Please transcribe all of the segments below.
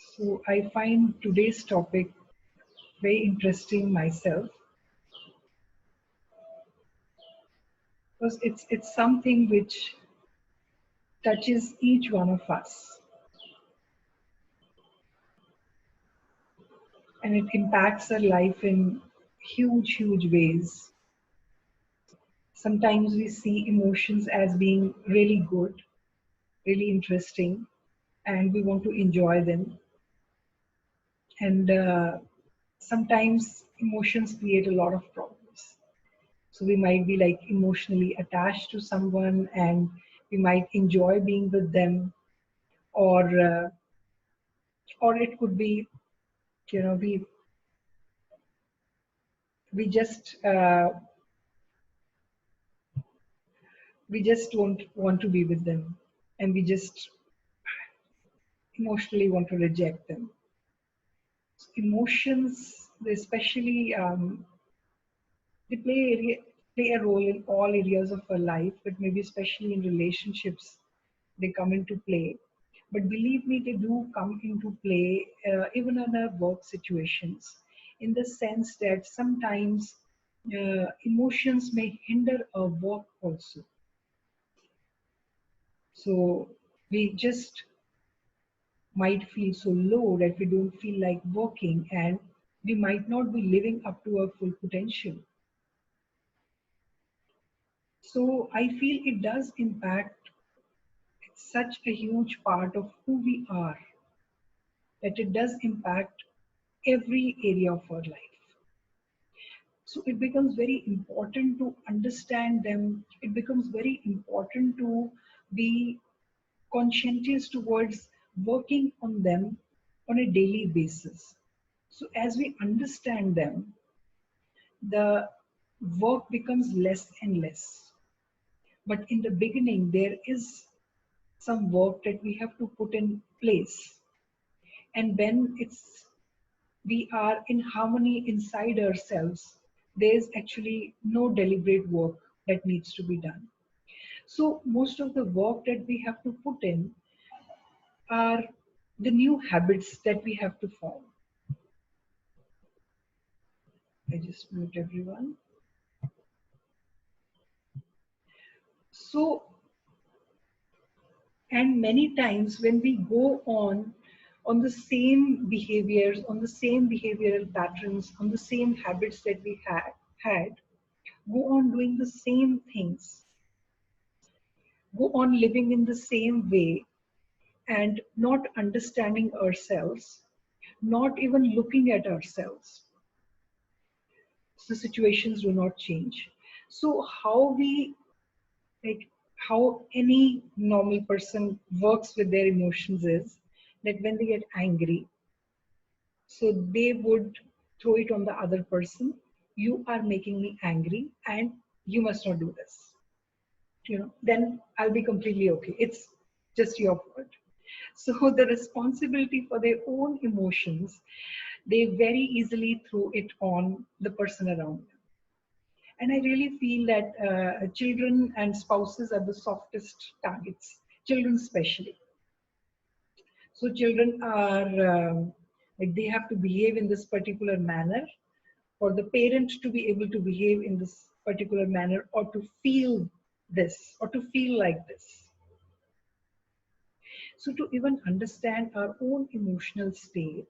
So I find today's topic very interesting myself because it's something which touches each one of us and it impacts our life in huge ways. Sometimes we see emotions as being really good, really interesting, and we want to enjoy them. And sometimes emotions create a lot of problems. So we might be like emotionally attached to someone and we might enjoy being with them, or or it could be, you know, we just we just don't want to be with them and we just emotionally want to reject them. Emotions, especially, they play a role in all areas of our life, but maybe especially in relationships, they come into play. But believe me, they do come into play even in our work situations, in the sense that sometimes emotions may hinder our work also. So we just might feel so low that we don't feel like working and we might not be living up to our full potential. So I feel it does impact. It's such a huge part of who we are that it does impact every area of our life. So it becomes very important to understand them. It becomes very important to be conscientious towards working on them on a daily basis. So as we understand them, the work becomes less and less. But in the beginning, there is some work that we have to put in place. And when we are in harmony inside ourselves, there's actually no deliberate work that needs to be done. So most of the work that we have to put in are the new habits that we have to form. I just mute everyone. So, and many times when we go on the same behaviors, on the same behavioral patterns, on the same habits that we had, go on doing the same things, go on living in the same way, and not understanding ourselves, not even looking at ourselves, the situations do not change. So how we, like, how any normal person works with their emotions is that when they get angry, so they would throw it on the other person. You are making me angry and you must not do this. Then I'll be completely okay. It's just your fault. So the responsibility for their own emotions, they very easily throw it on the person around them. And I really feel that children and spouses are the softest targets, children especially. So children are like they have to behave in this particular manner for the parent to be able to behave in this particular manner or to feel this or to feel like this. So to even understand our own emotional state,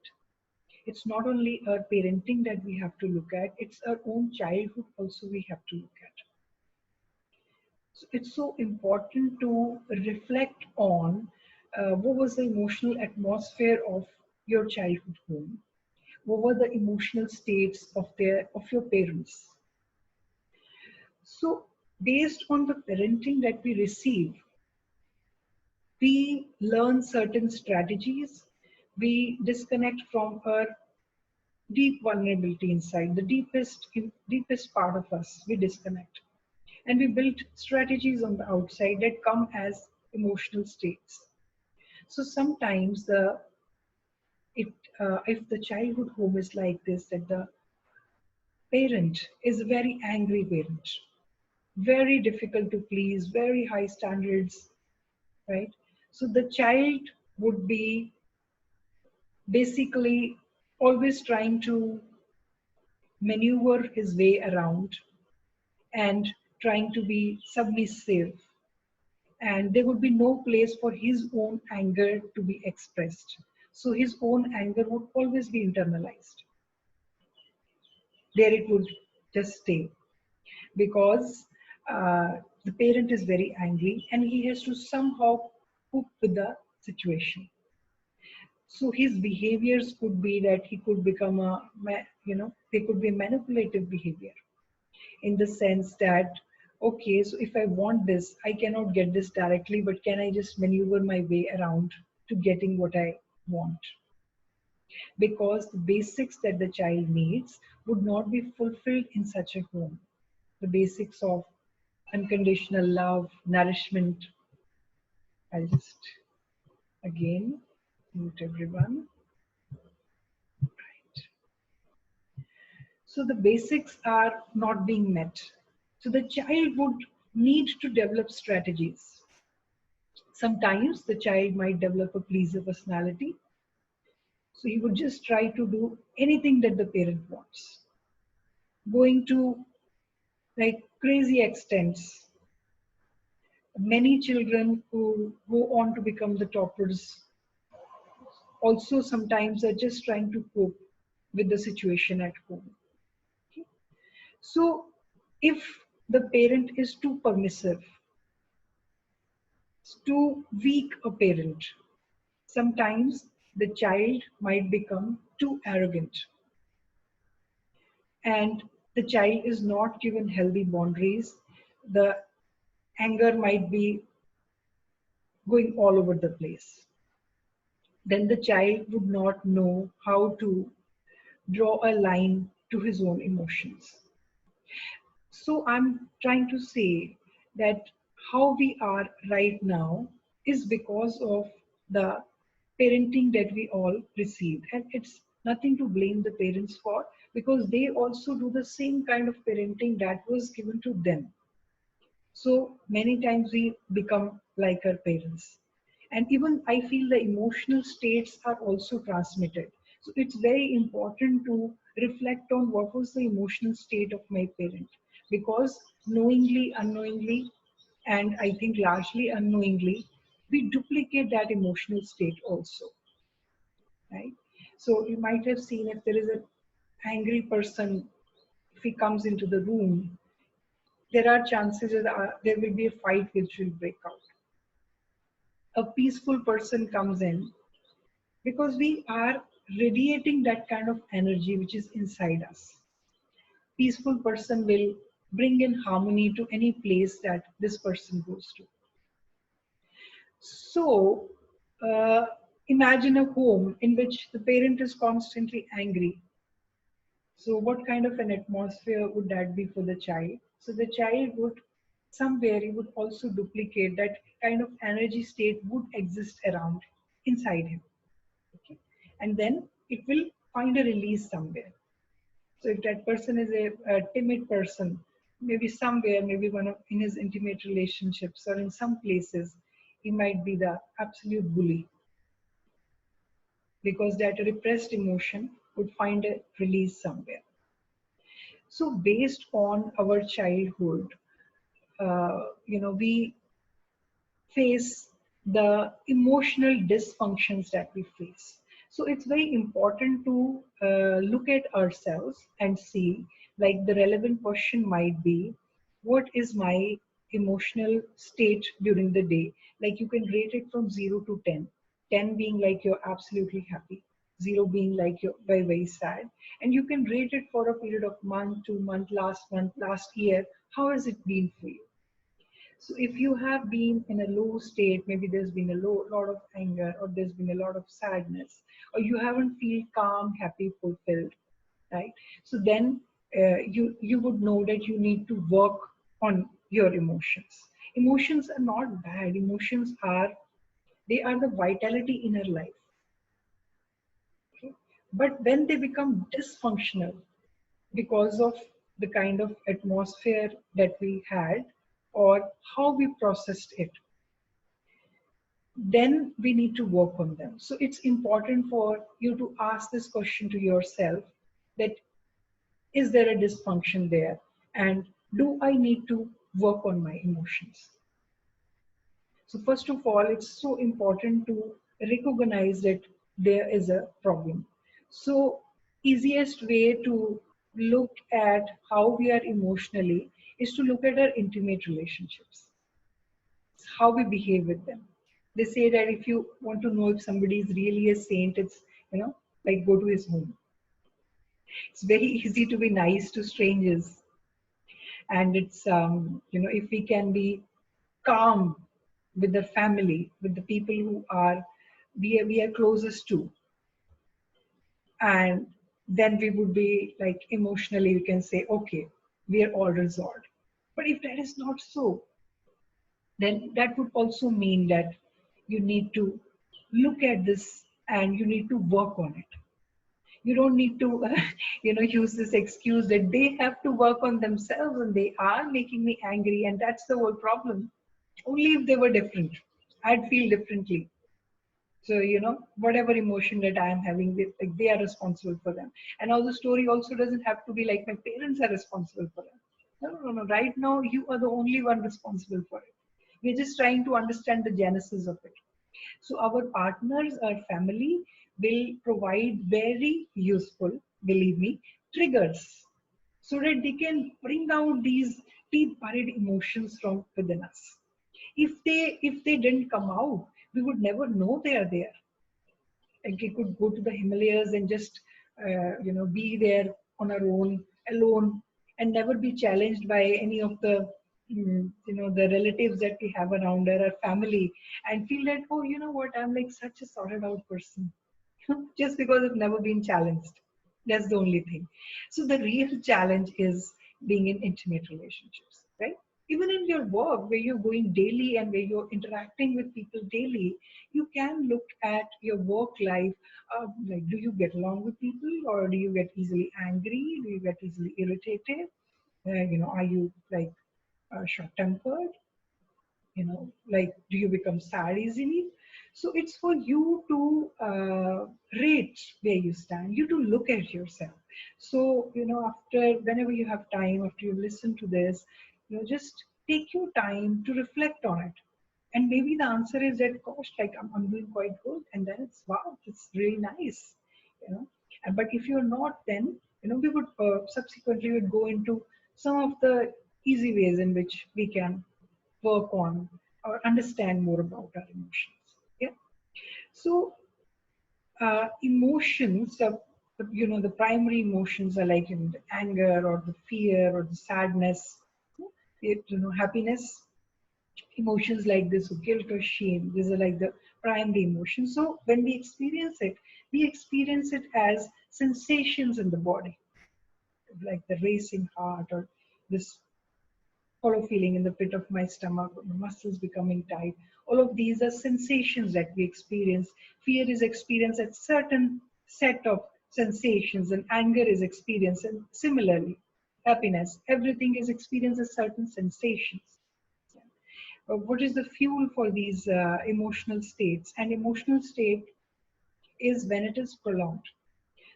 it's not only our parenting that we have to look at, it's our own childhood also we have to look at. So it's so important to reflect on what was the emotional atmosphere of your childhood home, what were the emotional states of your parents. So based on the parenting that we receive, we learn certain strategies, we disconnect from our deep vulnerability inside, the deepest part of us, we disconnect. And we build strategies on the outside that come as emotional states. So sometimes if the childhood home is like this, that the parent is a very angry parent, very difficult to please, very high standards, right? So the child would be basically always trying to maneuver his way around and trying to be submissive, and there would be no place for his own anger to be expressed. So his own anger would always be internalized. There it would just stay because the parent is very angry and he has to somehow cope with the situation. So his behaviors could be that he could become they could be manipulative behavior in the sense that, okay, so if I want this, I cannot get this directly, but can I just maneuver my way around to getting what I want? Because the basics that the child needs would not be fulfilled in such a home. The basics of unconditional love, nourishment. I'll just again mute everyone. Right. So the basics are not being met. So the child would need to develop strategies. Sometimes the child might develop a pleaser personality. So he would just try to do anything that the parent wants, going to like crazy extents. Many children who go on to become the toppers also sometimes are just trying to cope with the situation at home. Okay? So if the parent is too permissive, too weak a parent, sometimes the child might become too arrogant, and the child is not given healthy boundaries. The anger might be going all over the place. Then the child would not know how to draw a line to his own emotions. So I'm trying to say that how we are right now is because of the parenting that we all received. And it's nothing to blame the parents for, because they also do the same kind of parenting that was given to them. So many times we become like our parents. And even I feel the emotional states are also transmitted. So it's very important to reflect on what was the emotional state of my parent. Because knowingly, unknowingly, and I think largely unknowingly, we duplicate that emotional state also. Right? So you might have seen if there is an angry person, if he comes into the room, there are chances that there will be a fight which will break out. A peaceful person comes in because we are radiating that kind of energy which is inside us. Peaceful person will bring in harmony to any place that this person goes to. So, uh, imagine a home in which the parent is constantly angry. So, what kind of an atmosphere would that be for the child? So, the child would somewhere he would also duplicate that kind of energy state would exist around inside him. Okay? And then it will find a release somewhere. So, if that person is a timid person, maybe somewhere, maybe one of in his intimate relationships or in some places, he might be the absolute bully because that repressed emotion would find a release somewhere. So, based on our childhood, we face the emotional dysfunctions that we face. So, it's very important to look at ourselves and see, like, the relevant question might be, what is my emotional state during the day? Like, you can rate it from 0 to 10. 10 being like you're absolutely happy, 0 being like you're very, very sad. And you can rate it for a period of month, 2 month, last year. How has it been for you? So if you have been in a low state, maybe there's been a lot of anger, or there's been a lot of sadness, or you haven't feel calm, happy, fulfilled, right? So then you would know that you need to work on your emotions. Emotions are not bad. Emotions are, they are the vitality in our life. Okay? But when they become dysfunctional because of the kind of atmosphere that we had or how we processed it, then we need to work on them. So it's important for you to ask this question to yourself, that is there a dysfunction there, and do I need to work on my emotions? So first of all, it's so important to recognize that there is a problem. So easiest way to look at how we are emotionally is to look at our intimate relationships, how we behave with them. They say that if you want to know if somebody is really a saint, it's, like, go to his home. It's very easy to be nice to strangers, and it's if we can be calm with the family, with the people who are we are closest to, and then we would be like emotionally we can say, okay, we are all resolved. But if that is not so, then that would also mean that you need to look at this and you need to work on it. You don't need to use this excuse that they have to work on themselves and they are making me angry and that's the whole problem. Only if they were different, I'd feel differently. So whatever emotion that I am having, they are responsible for them. And now the story also doesn't have to be like my parents are responsible for them. No, no, no, no. Right now you are the only one responsible for it. We're just trying to understand the genesis of it. So our partners, our family will provide very useful, believe me, triggers, so that they can bring out these deep buried emotions from within us. If they didn't come out, we would never know they are there. Like we could go to the Himalayas and just be there on our own, alone, and never be challenged by any of the the relatives that we have around, our family, and feel that, oh, you know what, I'm like such a sorted out person. Just because I've never been challenged. That's the only thing. So the real challenge is being in intimate relationships, right? Even in your work, where you're going daily and where you're interacting with people daily, you can look at your work life. Like, do you get along with people, or do you get easily angry? Do you get easily irritated? Are you like short-tempered? Like, do you become sad easily? So it's for you to rate where you stand, you to look at yourself. So after, whenever you have time, after you listen to this, just take your time to reflect on it. And maybe the answer is that, gosh, like I'm doing quite good, and then it's, wow, it's really nice. But if you're not, then we would subsequently would go into some of the easy ways in which we can work on or understand more about our emotions. Yeah. So emotions, the primary emotions are like the anger or the fear or the sadness, happiness. Emotions like this, or guilt or shame, these are like the primary emotions. So when we experience it as sensations in the body, like the racing heart, or this hollow feeling in the pit of my stomach, or the muscles becoming tight. All of these are sensations that we experience. Fear is experienced at certain set of sensations, and anger is experienced. And similarly, happiness, everything is experienced as certain sensations. What is the fuel for these emotional states? And emotional state is when it is prolonged.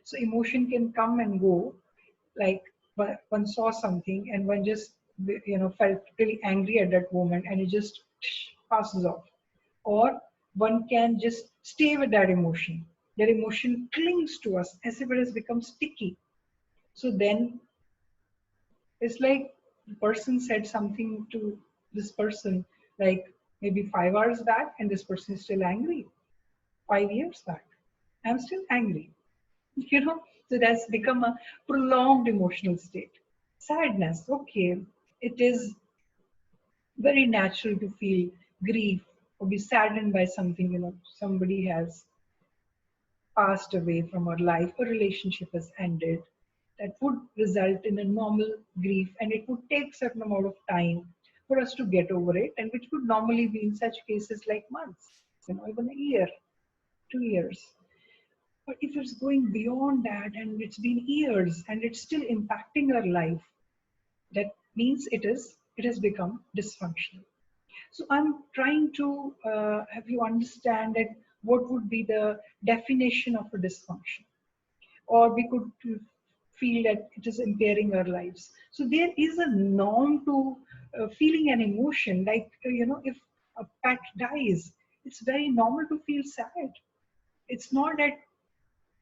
So emotion can come and go, like one saw something and one just felt really angry at that moment and it just passes off. Or one can just stay with that emotion. That emotion clings to us as if it has become sticky. So then it's like the person said something to this person, like maybe 5 hours back, and this person is still angry. 5 years back, I'm still angry. So that's become a prolonged emotional state. Sadness, okay, it is very natural to feel grief or be saddened by something. Somebody has passed away from our life, a relationship has ended. That would result in a normal grief, and it would take certain amount of time for us to get over it, and which would normally be in such cases like months, even a year, 2 years. But if it's going beyond that and it's been years and it's still impacting our life, that means it has become dysfunctional. So I'm trying to have you understand that what would be the definition of a dysfunction, or we could feel that it is impairing our lives. So there is a norm to feeling an emotion. Like if a pet dies, it's very normal to feel sad. It's not that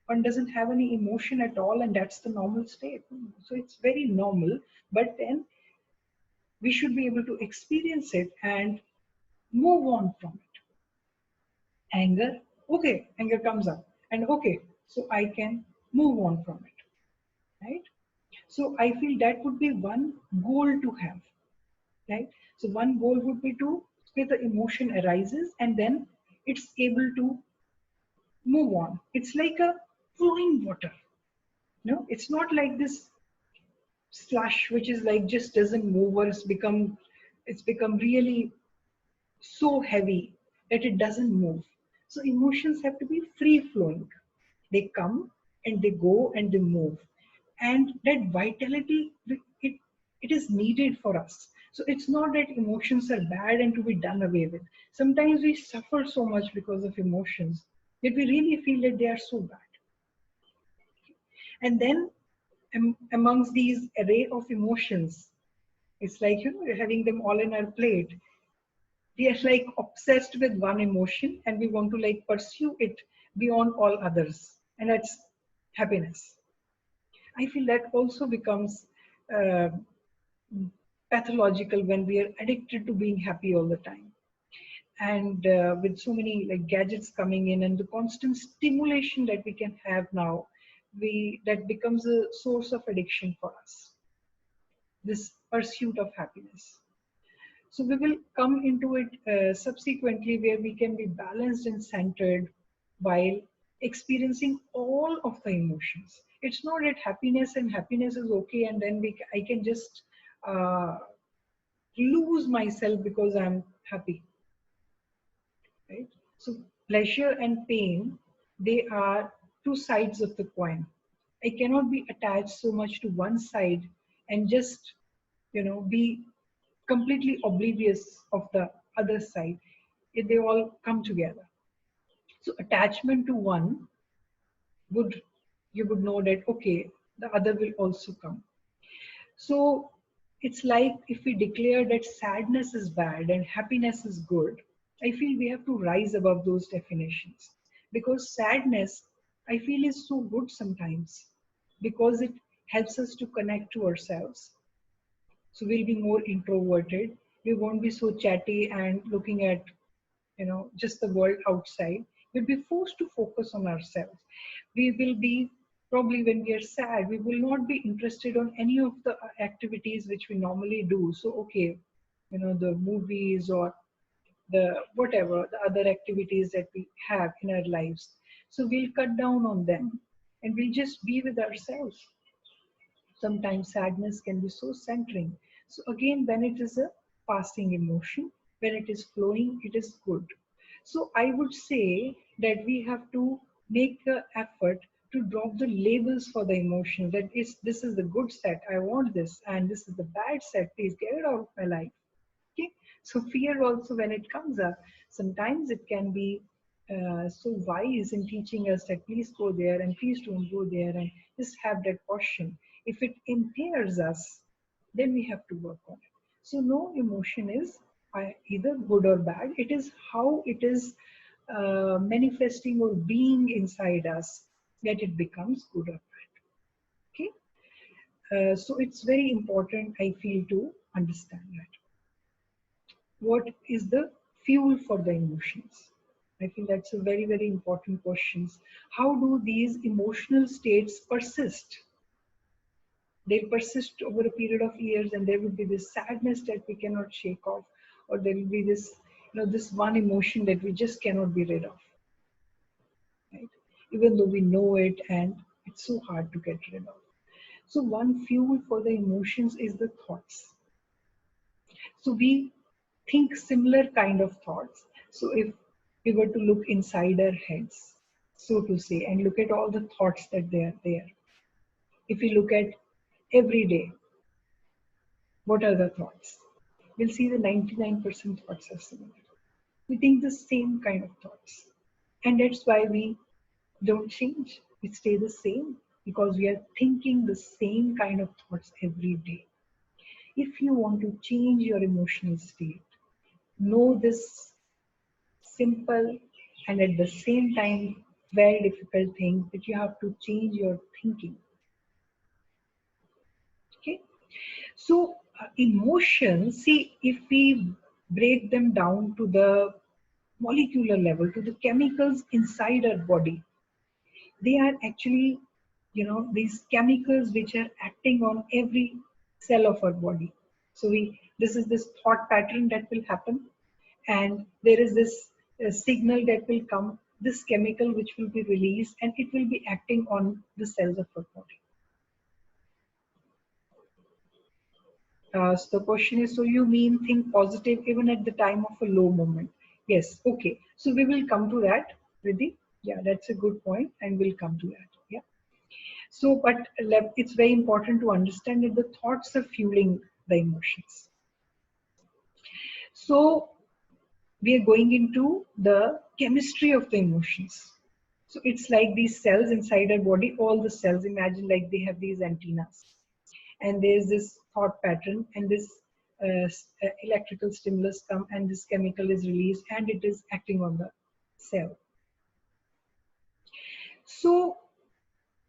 one doesn't have any emotion at all and that's the normal state. So it's very normal, but then we should be able to experience it and move on from it. Anger, okay, anger comes up, and okay, so I can move on from it, right? So I feel that would be one goal to have, right? So one goal would be to, say the emotion arises and then it's able to move on. It's like a flowing water. It's not like this slush which is like just doesn't move, or it's become really so heavy that it doesn't move. So emotions have to be free flowing. They come and they go and they move. And that vitality, it is needed for us. So it's not that emotions are bad and to be done away with. Sometimes we suffer so much because of emotions that we really feel that they are so bad. And then amongst these array of emotions, it's like, having them all in our plate. We are like obsessed with one emotion and we want to like pursue it beyond all others. And that's happiness. I feel that also becomes uh, pathological when we are addicted to being happy all the time. And with so many like gadgets coming in and the constant stimulation that we can have now, we that becomes a source of addiction for us. This pursuit of happiness. So we will come into it subsequently, where we can be balanced and centered while experiencing all of the emotions. It's not that happiness is okay, and then I can just uh, lose myself because I'm happy, right? So pleasure and pain, they are two sides of the coin. I cannot be attached so much to one side and just be completely oblivious of the other side. They all come together. So attachment to one would, you would know that okay, the other will also come. So it's like if we declare that sadness is bad and happiness is good, I feel we have to rise above those definitions, because sadness, I feel, is so good sometimes because it helps us to connect to ourselves. So we'll be more introverted. We won't be so chatty and looking at just the world outside. We'll be forced to focus on ourselves. We will be, probably when we are sad, we will not be interested on any of the activities which we normally do. So okay, the movies or the whatever the other activities that we have in our lives, so we'll cut down on them and we'll just be with ourselves. Sometimes sadness can be so centering. So again, when it is a passing emotion, when it is flowing, it is good. So I would say that we have to make the effort to drop the labels for the emotion. That is, this is the good set, I want this, and this is the bad set, please get it out of my life. Okay, so fear also, when it comes up, sometimes it can be so wise in teaching us that please go there and please don't go there, and just have that caution. If it impairs us, then we have to work on it. So no emotion is either good or bad. It is how it is manifesting or being inside us that it becomes good or bad. Okay, so it's very important, I feel, to understand that. What is the fuel for the emotions? I think that's a very, very important question. How do these emotional states persist? They'll persist over a period of years, and there will be this sadness that we cannot shake off, or there will be this, this one emotion that we just cannot be rid of, right? Even though we know it, and it's so hard to get rid of. So one fuel for the emotions is the thoughts. So we think similar kind of thoughts. So if we were to look inside our heads, so to say, and look at all the thoughts that they are there, if we look at every day, what are the thoughts? we'll see the 99% thoughts are similar. We think the same kind of thoughts. And that's why we don't change. We stay the same because we are thinking the same kind of thoughts every day. If you want to change your emotional state, know this simple and at the same time very difficult thing that you have to change your thinking. Okay? So, emotions, see, if we break them down to the molecular level, to the chemicals inside our body, they are actually, these chemicals which are acting on every cell of our body. So, this is this thought pattern that will happen, and there is this signal that will come, this chemical which will be released, and it will be acting on the cells of our body. So the question is, so you mean think positive even at the time of a low moment? Yes. Okay. So we will come to that, Riddhi. Yeah, that's a good point, and we'll come to that. Yeah. So, but it's very important to understand that the thoughts are fueling the emotions. So we are going into the chemistry of the emotions. So it's like these cells inside our body, all the cells, imagine like they have these antennas. And there's this thought pattern, and this electrical stimulus come, and this chemical is released, and it is acting on the cell. So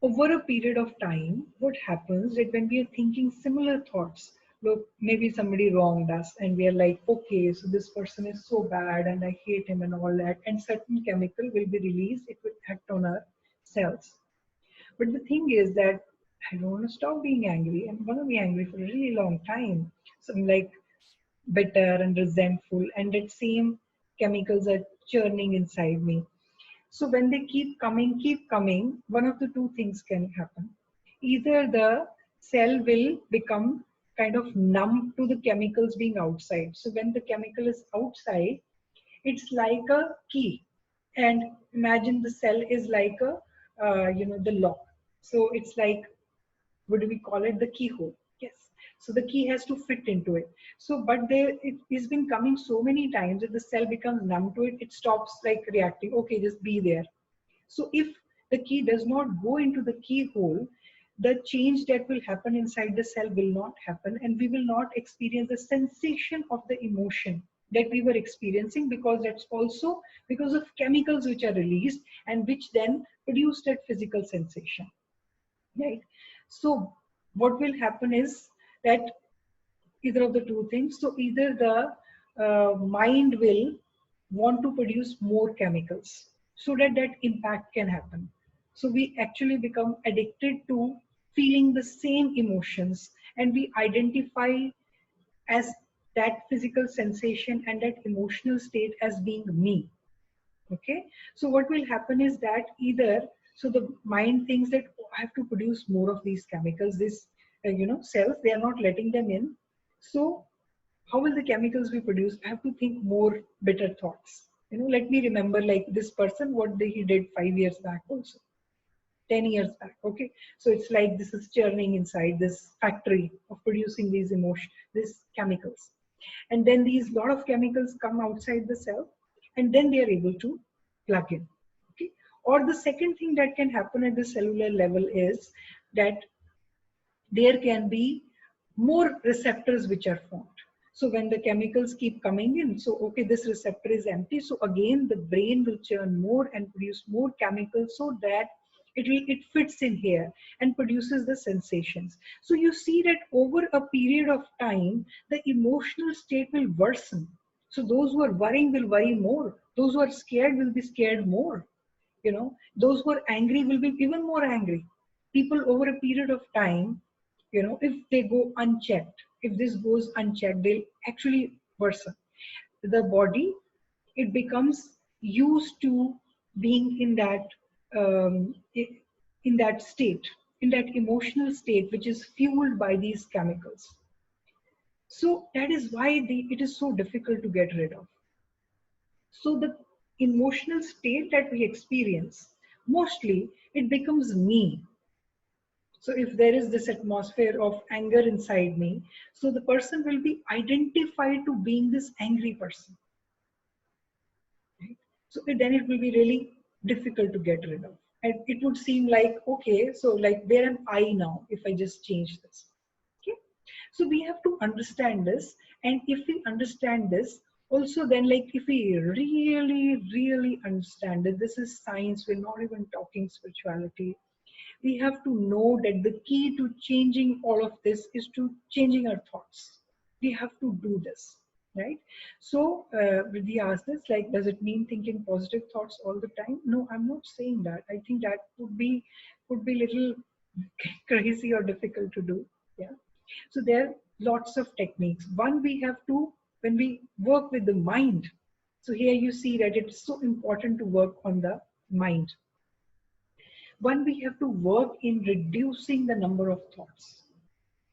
over a period of time, what happens that when we are thinking similar thoughts, look, maybe somebody wronged us, and we are like, okay, so this person is so bad and I hate him and all that, and certain chemical will be released, it will act on our cells. But the thing is that I don't want to stop being angry. I'm going to be angry for a really long time. So I'm like bitter and resentful, and that same chemicals are churning inside me. So when they keep coming, one of the two things can happen. Either the cell will become kind of numb to the chemicals being outside. So when the chemical is outside, it's like a key. And imagine the cell is like a, the lock. So it's like, what do we call it? The keyhole. Yes. So the key has to fit into it. So, but there, it has been coming so many times that the cell becomes numb to it. It stops like reacting. Okay, just be there. So if the key does not go into the keyhole, the change that will happen inside the cell will not happen, and we will not experience the sensation of the emotion that we were experiencing, because that's also because of chemicals which are released and which then produce that physical sensation, right? So what will happen is that either of the two things. So either the mind will want to produce more chemicals so that that impact can happen. So we actually become addicted to feeling the same emotions, and we identify as that physical sensation and that emotional state as being me. Okay, so what will happen is that either, so the mind thinks that, oh, I have to produce more of these chemicals, this cells, they are not letting them in. So how will the chemicals be produced? I have to think more better thoughts. Let me remember like this person, what he did 5 years back also, 10 years back. Okay, so it's like this is churning inside this factory of producing these these chemicals, and then these lot of chemicals come outside the cell, and then they are able to plug in. Okay, or the second thing that can happen at the cellular level is that there can be more receptors which are formed. So when the chemicals keep coming in, so okay, this receptor is empty. So again, the brain will churn more and produce more chemicals so that it fits in here and produces the sensations. So you see that over a period of time, the emotional state will worsen. So those who are worrying will worry more. Those who are scared will be scared more. Those who are angry will be even more angry. People over a period of time, if they go unchecked, if this goes unchecked, they'll actually worsen. The body, it becomes used to being in that in that state, in that emotional state, which is fueled by these chemicals. So that is why it is so difficult to get rid of. So the emotional state that we experience, mostly it becomes me. So if there is this atmosphere of anger inside me, so the person will be identified to being this angry person, right? So then it will be really difficult to get rid of. And it would seem like, okay, so like where am I now if I just change this? Okay. So we have to understand this. And if we understand this, also then like if we really, really understand that this is science, we're not even talking spirituality, we have to know that the key to changing all of this is to changing our thoughts. We have to do this, right? So Vidhi asked this, like, does it mean thinking positive thoughts all the time? No, I'm not saying that. I think that would be little crazy or difficult to do. Yeah. So there are lots of techniques. One, we have to, when we work with the mind, so here you see that it's so important to work on the mind. One, we have to work in reducing the number of thoughts.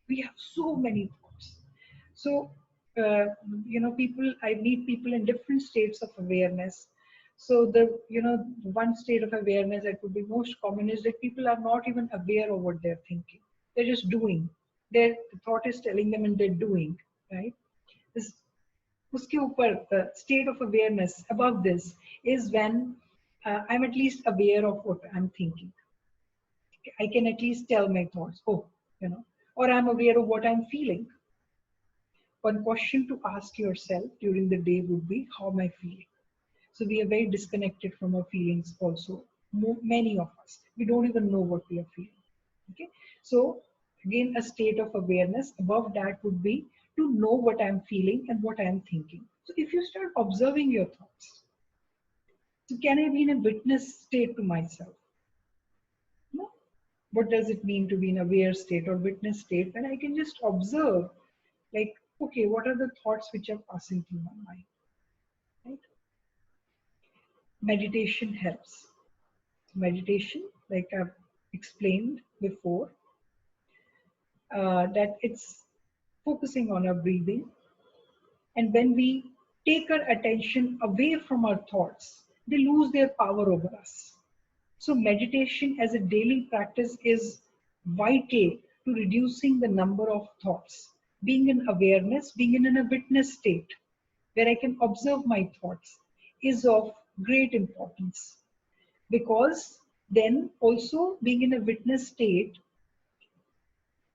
We have so many thoughts. So, uh, people, I meet people in different states of awareness. So one state of awareness that would be most common is that people are not even aware of what they're thinking. They're just doing. Their thought is telling them and they're doing, right? This, uske upar, the state of awareness above this is when I'm at least aware of what I'm thinking. I can at least tell my thoughts, or I'm aware of what I'm feeling. One question to ask yourself during the day would be, how am I feeling? So we are very disconnected from our feelings also. Many of us, we don't even know what we are feeling. Okay. So again, a state of awareness above that would be to know what I'm feeling and what I'm thinking. So if you start observing your thoughts, so can I be in a witness state to myself? No. What does it mean to be in aware state or witness state? When I can just observe, like, okay, what are the thoughts which are passing through my mind? Right? Meditation helps. Meditation, like I've explained before, that it's focusing on our breathing. And when we take our attention away from our thoughts, they lose their power over us. So, meditation as a daily practice is vital to reducing the number of thoughts. Being in awareness, being in a witness state where I can observe my thoughts is of great importance, because then also being in a witness state,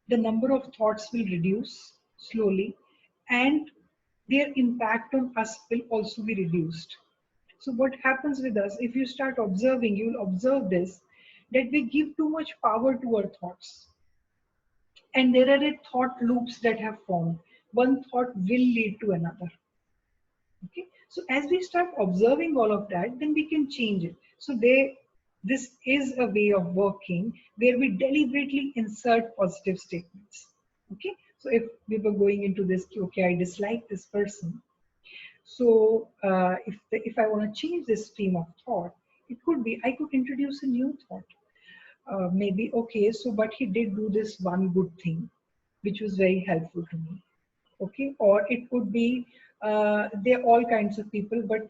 the number of thoughts will reduce slowly and their impact on us will also be reduced. So, what happens with us, if you start observing, you'll observe this, that we give too much power to our thoughts. And there are thought loops that have formed. One thought will lead to another. Okay. So, as we start observing all of that, then we can change it. So, this is a way of working where we deliberately insert positive statements. Okay. So, if we were going into this, okay, I dislike this person, so if I want to change this stream of thought, it could be I could introduce a new thought. Maybe, okay, so but he did do this one good thing, which was very helpful to me. Okay, or it could be there are all kinds of people, but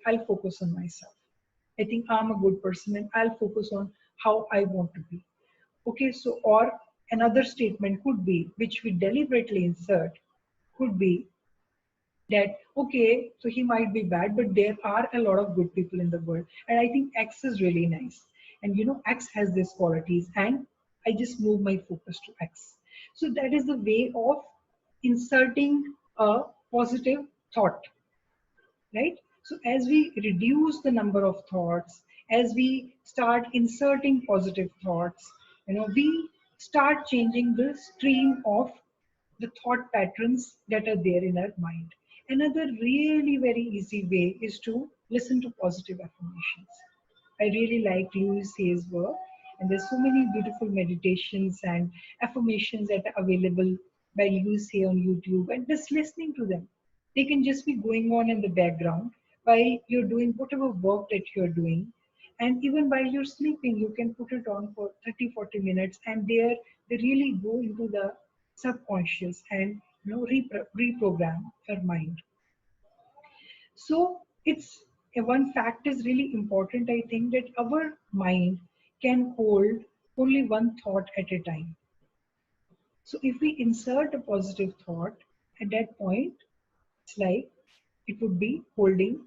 I'll focus on myself. I think I'm a good person, and I'll focus on how I want to be. Okay, so or another statement could be, which we deliberately insert, could be that okay, so he might be bad, but there are a lot of good people in the world, and I think X is really nice, and X has these qualities, and I just move my focus to X. So that is the way of inserting a positive thought, right? So as we reduce the number of thoughts, as we start inserting positive thoughts, we start changing the stream of the thought patterns that are there in our mind. Another really very easy way is to listen to positive affirmations. I really like Louis Hay's work, and there's so many beautiful meditations and affirmations that are available by Louis Hay on YouTube, and just listening to them. They can just be going on in the background while you're doing whatever work that you're doing. And even while you're sleeping, you can put it on for 30, 40 minutes, and they really go into the subconscious and reprogram your mind. So it's one fact is really important. I think that our mind can hold only one thought at a time. So if we insert a positive thought, at that point, it's like it would be holding